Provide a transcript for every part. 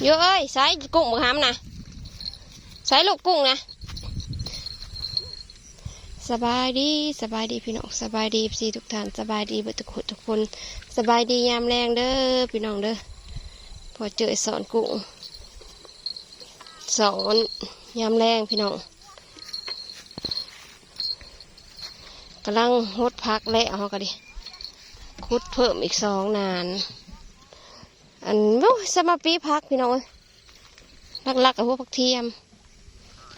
เยอะเอ้ยใส่กุ้งบักหำนะใส่ลูกกุ้งนะสบายดีพี่น้องสบายดีพี่ทุกท่านสบายดีเบิดทุกคนสบายดียามแรงเด้อพี่น้องเด้อพอเจอสอนกุ้งสอนยามแรงพี่น้องกำลังหดพักและเอาก็ดิคุดเพิ่มอีก2 นานอันสมาปีพักพี่น้องลักกับพวกผักเทียม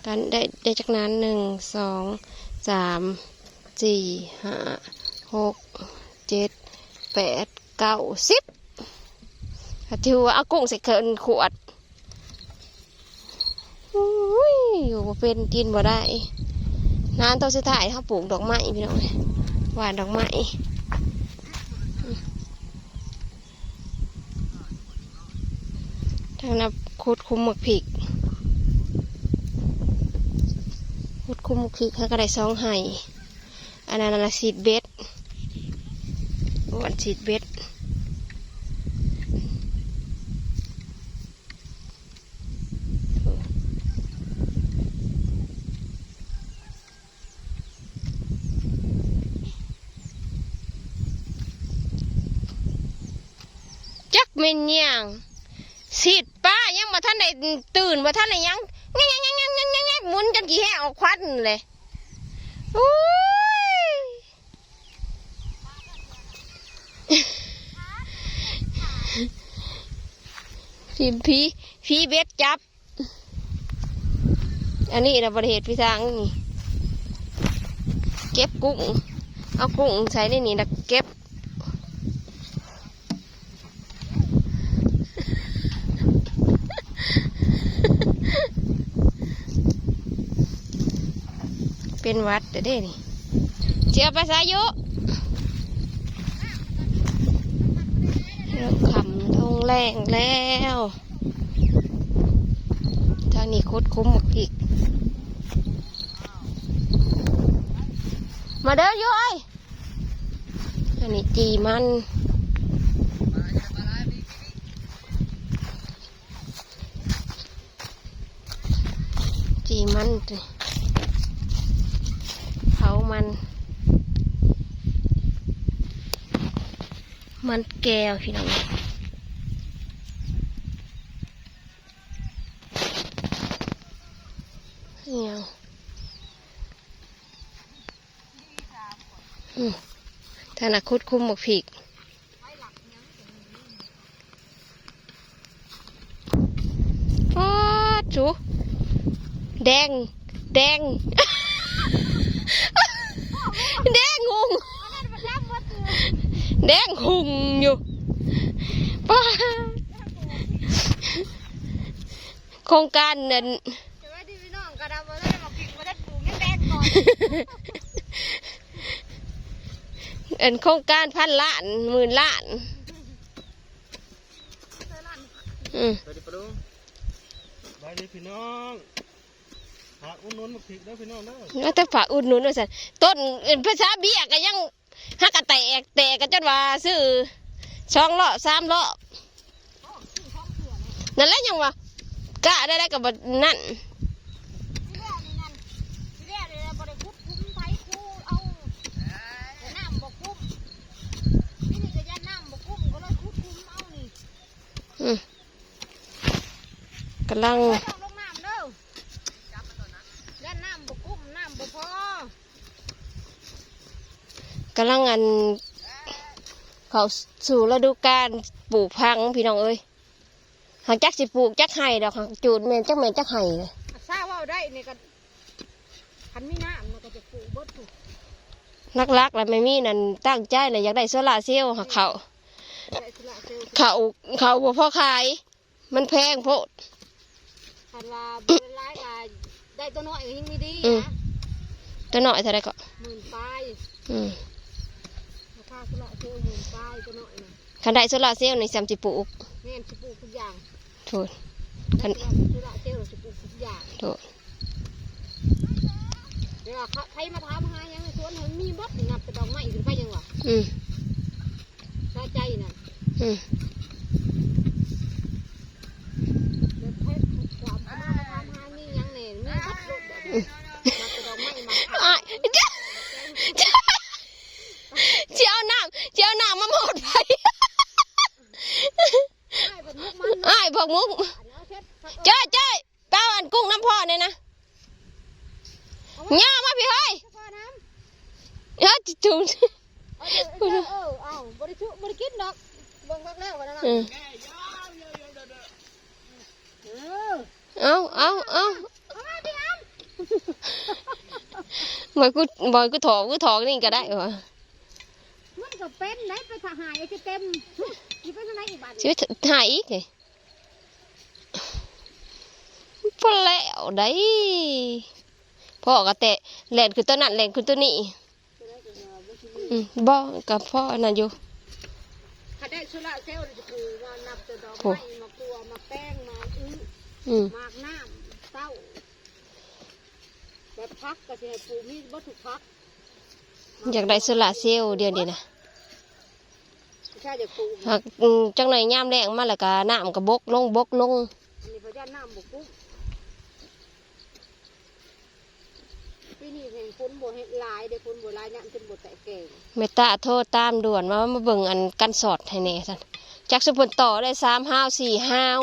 กันได้จากนั้น1 2 3 4 5 6 7 8 9 10ถือว่าเอากุ้งใส่เขินขวดอยู่เป็นกินบ่ได้นานตัวสุดท้ายเขาปลูกดอกไม้พี่น้องหวานดอกไม้ทางนับคุดคุมหมกผิกคุดคุมหมกผิกเขาก็ได้2 ไห่อันนั้นสีดเบ็ดวันสีดเบ็ดจักเมนยังสีดป้ายังมาท่านไหนตื่นมาท่านไหนยังหมุนจนกี่แห่ออกควันเลยโอ้ยทีมพี่เบ็ดจับอันนี้นะประเทศพี่ทางนี่เก็บกุ้งเอากุ้งใส่ในนี่นะเก็บเป็นวัดเด้นี่เชื่อภาษายุเริ่มขำทงแรงแล้วทางนี้คุดคุ้มหมกอีกมาเด้อยุ้ยอันนี้จีมันเผามันแก้วพี่น้องเนี่ยธนาคุดคุมหมกผิกอ้าจูแดงแดงหุงแดงหุงอยู่ป้าโครงการนั้นโครงการ1,000 ล้าน10,000 ล้านไปดิพี่น้องฝากอุดหนุนมาผิดแล้วพี่น้องเด้อต้องฝากอุดหนุนด้วยสิต้นภาษาเบี้ยก็ยังฮักกะแตกกันจนว่าซื้อ2 รอบ 3 รอบนั่นแหละยังว่ากะได้กับนั่นกำลังอันเขาสู่ฤดูกาลปลูกพังพี่น้องเอ้ยหางจักสิปลูกจักไห่ดอกหางจูดเมนจักไห่เลยทราบว่าได้เนี่ยกันคันมีน้ำมันก็จะปลูกบดถูกลักแล้วไม่มีนั่นตั้งใจเลยอยากได้โซล่าเซลล์หักเขาบ่พอขายมันแพงโพดคันว่าเป็นร้ายว่าได้ตัวน้อยยังไม่ดีนะตัวน้อยเท่าไรก็10,000 ปลายราคาโซล่าเซลล์10,000 ปลายตัวน้อยนะคันได้โซล่าเซลล์ในแซมจิปลูกแม่จิปลูกทุกอย่างถูกคันโซล่าเซลล์จิปลูกทุกอย่างถูกเดี๋ยวใครมาถามหายังในสวนมันมีบัดนับแต่ดอกไม้ถึงไปยังวะสะใจน่ะ ผักมุ้งเจ้ยเป้าอันกุ้งน้ำพ่อเนี่ยนะย่ามาพี่เฮ้ยย่าจุ่ม เอาบริชุบริกินดอกเบิ่งพักแล้วกันนะเอาบอยกูถอกนี่ก็ได้เหรอ มันก็เป็นได้ไปถ่ายหายจะเต็มยี่เป็นอะไรอีกบ้าน ชีวิตหายอีกไงพอแล้วได้พ่อก็เตะแหลนคือตัวนั้นแหลนคือตัวนี้บ่กับพ่อนั่นอยู่ ถ้าได้ชุระเซลล์จะคือว่านับจะดอกไม้มากลัวมาแป้งมามากน้ำเต้าแบบพักก็จะให้ปูมีวัตถุพัก อยากได้โซลาร์เซลล์เดียวนี้นะ ใช่จะปู หากจังไหนย่ามแรงมาแล้วก็น้ำก็บกลง มีพยานน้ำบุกกุ้งปีนี้เห็นคนบ่เห็นลายเด็กคนบ่ลายเนี่ยเป็นบ่แตะเก่ง เมตาโทษตามด่วนมาเบิ่งอันกันสอดให้แน่ซั่นจักสุพลต่อได้3 ห้าว4 ห้าว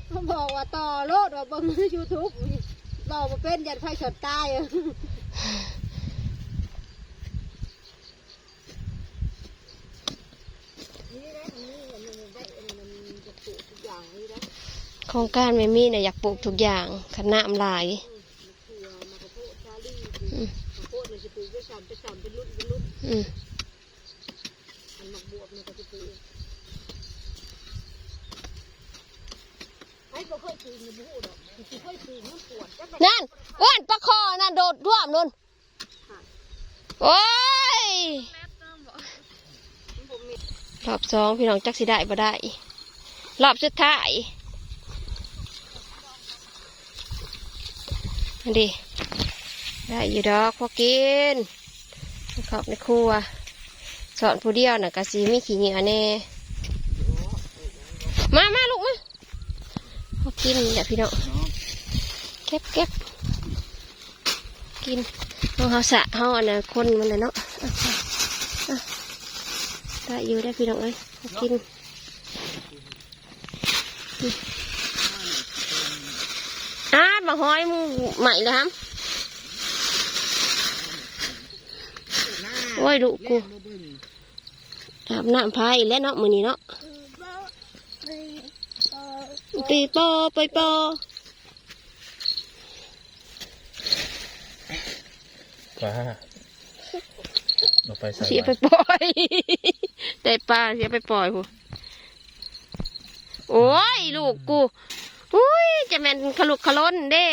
เขาบอกว่าต่อโลดว่าเบิ่งใน YouTube บอกว่าเป็นยันไฟสดตายโครงการไม่มีน่ะอยากปลูกทุกอย่างขนาดหลายนั่นอ้วนปลาคอนั่นโดดท่วมนู่นโอ้ยรอบสองพี่น้องจักสิได้บ่ได้รอบสุดท้ายอันดีได้อยู่ดอกพอกินขอบในครัวสอนผู้เดียวน่ะกะสีมีขี้เหงื่อแน่มาลูกมาพอกินเดี๋ยวพี่น้องเก็บกินเอาสะเอาอันน่ะคนมันน่ะเนาะได้อยู่ได้พี่น้องเอ้ยพอกินมาหอยมึงใหม่เลยครับโอ้ยดุกูอาบน้ำพายแล้วเนาะมือนี้เนาะตีปอไปปอ ปลาเราไปใส่ เสียไปปล่อยแต่ปลาเสียไปปล่อยกูโอ้ยลูกกูอุ้ยจะเป็นขลุกขล้นเด้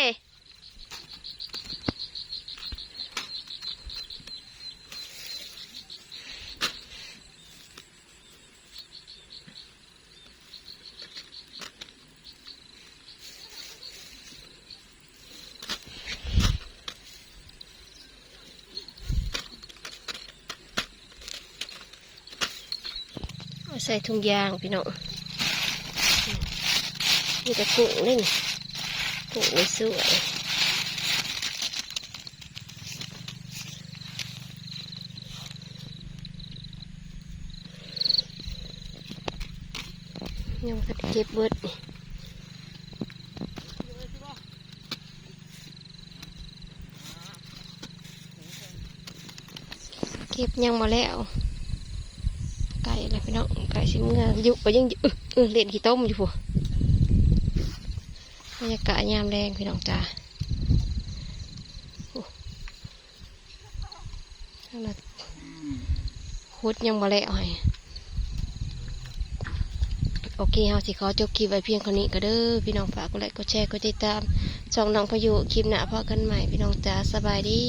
ใส่ถุงยางพี่น้องนี่จะกุ้งนี่กุ้งสวยยังจะเก็บเบิดเก็บยังมาแล้วไก่อะไรพี่น้องไก่ชิมเงาอยู่ก็ยังเล่นขี้ต้มอยู่ผัวบรรยากาศยามแรงพี่น้องจ้าขุดยังมาแล้วให้โอเคเฮาสิขอจบคลิปไว้เพียงเท่านี้ก็เด้อพี่น้องฝากกดไลค์กดแชร์กดติดตามช่องน้องพายุคลิปหน้าพบกันใหม่พี่น้องจ้าสบายดี